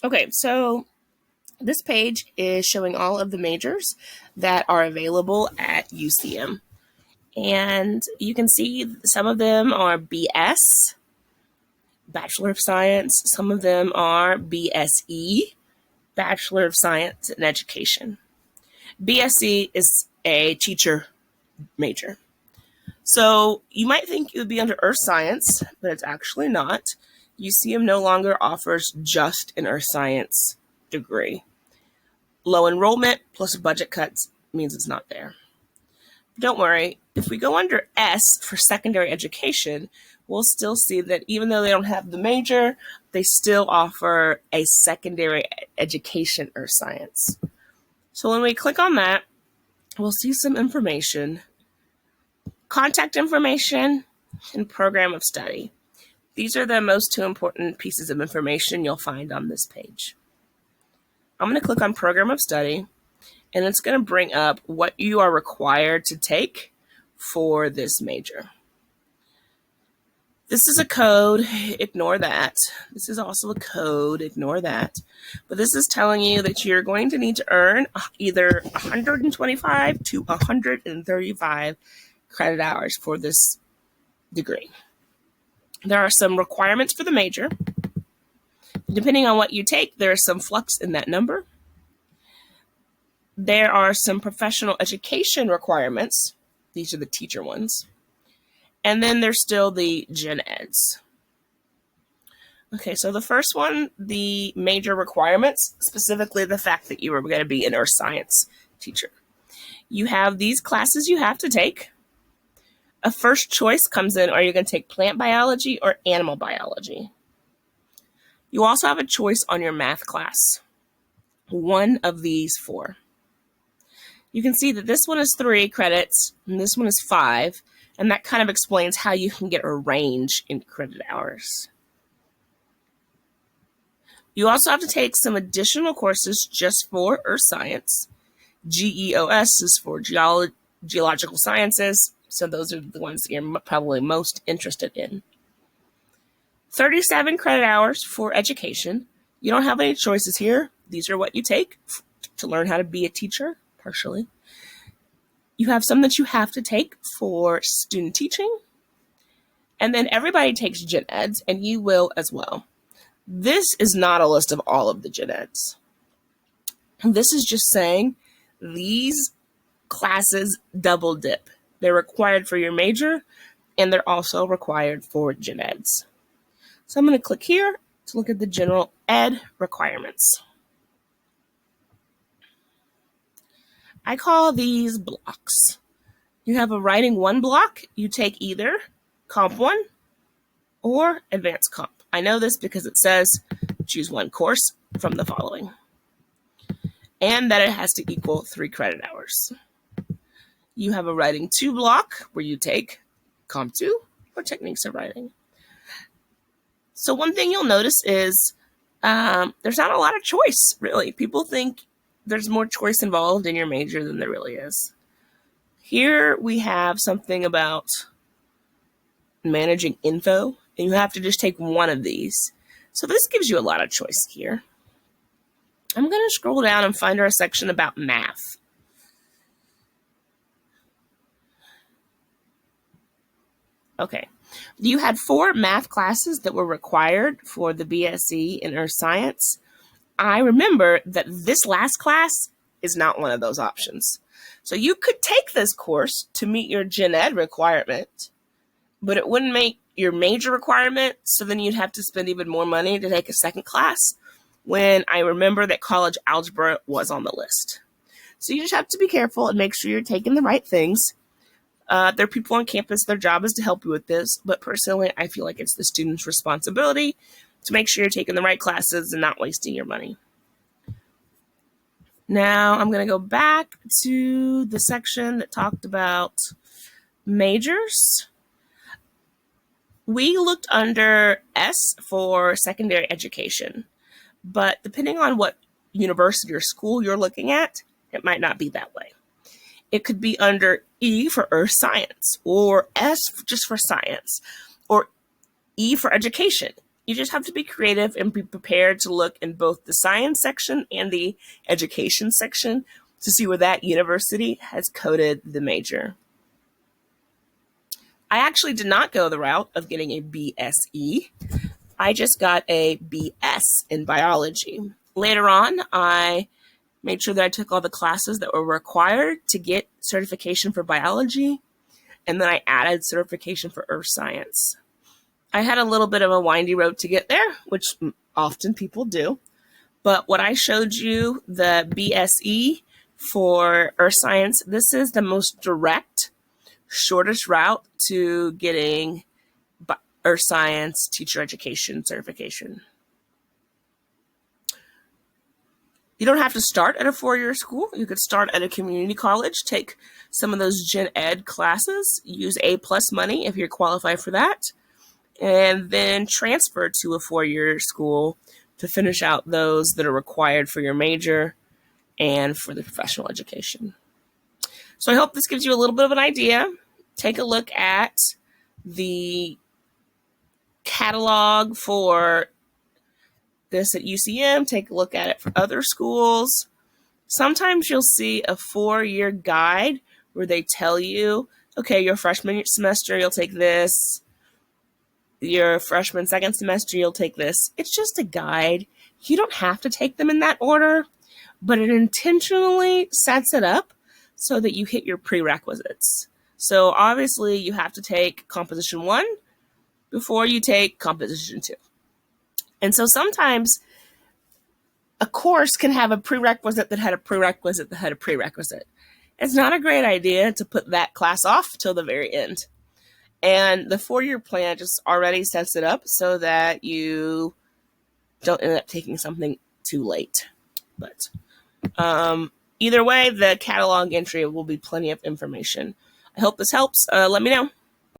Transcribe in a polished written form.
Okay, so this page is showing all of the majors that are available at UCM. And you can see some of them are BS, Bachelor of Science. Some of them are BSE, Bachelor of Science in Education. BSE is a teacher major. So you might think it would be under Earth Science, but it's actually not. UCM no longer offers just an Earth Science degree. Low enrollment plus budget cuts means it's not there. Don't worry, if we go under S for secondary education, we'll still see that even though they don't have the major, they still offer a secondary education Earth Science. So when we click on that, we'll see some information, contact information, and program of study. These are the most two important pieces of information you'll find on this page. I'm going to click on program of study, and it's going to bring up what you are required to take for this major. This is a code, ignore that. This is also a code, ignore that. But this is telling you that you're going to need to earn either 125 to 135 credit hours for this degree. There are some requirements for the major. Depending on what you take, there is some flux in that number. There are some professional education requirements. These are the teacher ones. And then there's still the gen eds. Okay, so the first one, the major requirements, specifically the fact that you are going to be an earth science teacher. You have these classes you have to take. A first choice comes in, are you going to take plant biology or animal biology? You also have a choice on your math class. One of these four. You can see that this one is 3 credits and this one is 5, and that kind of explains how you can get a range in credit hours. You also have to take some additional courses just for earth science. GEOS is for geological sciences, so those are the ones that you're probably most interested in. 37 credit hours for education. You don't have any choices here. These are what you take to learn how to be a teacher, partially. You have some that you have to take for student teaching. And then everybody takes gen eds, and you will as well. This is not a list of all of the gen eds. This is just saying these classes double dip. They're required for your major, and they're also required for gen eds. So I'm going to click here to look at the general ed requirements. I call these blocks. You have a writing 1 block. You take either Comp 1 or Advanced Comp. I know this because it says choose one course from the following, and that it has to equal 3 credit hours. You have a writing 2 block where you take Comp 2 or Techniques of Writing. So one thing you'll notice is there's not a lot of choice, really. People think there's more choice involved in your major than there really is. Here we have something about managing info, and you have to just take one of these. So this gives you a lot of choice here. I'm going to scroll down and find our section about math. Okay, you had 4 math classes that were required for the BSE in Earth Science. I remember that this last class is not one of those options. So you could take this course to meet your gen ed requirement, but it wouldn't make your major requirement, so then you'd have to spend even more money to take a second class, when I remember that college algebra was on the list. So you just have to be careful and make sure you're taking the right things. There are people on campus, their job is to help you with this, but personally, I feel like it's the student's responsibility to make sure you're taking the right classes and not wasting your money. Now, I'm going to go back to the section that talked about majors. We looked under S for secondary education, but depending on what university or school you're looking at, it might not be that way. It could be under E for earth science, or S just for science, or E for education. You just have to be creative and be prepared to look in both the science section and the education section to see where that university has coded the major. I actually did not go the route of getting a BSE. I just got a BS in biology. Later on, I made sure that I took all the classes that were required to get certification for biology, and then I added certification for earth science. I had a little bit of a windy road to get there, which often people do. But what I showed you, the BSE for earth science, this is the most direct, shortest route to getting earth science teacher education certification. You don't have to start at a four-year school. You could start at a community college, take some of those gen ed classes, use A+ money if you're qualified for that, and then transfer to a four-year school to finish out those that are required for your major and for the professional education. So I hope this gives you a little bit of an idea. Take a look at the catalog for this at UCM. Take a look at it for other schools. Sometimes you'll see a four-year guide where they tell you, okay, your freshman semester, you'll take this. Your freshman second semester, you'll take this. It's just a guide. You don't have to take them in that order, but it intentionally sets it up so that you hit your prerequisites. So obviously you have to take Composition 1 before you take Composition 2. And so sometimes a course can have a prerequisite that had a prerequisite that had a prerequisite. It's not a great idea to put that class off till the very end. And the four-year plan just already sets it up so that you don't end up taking something too late. But either way, the catalog entry will be plenty of information. I hope this helps. Let me know.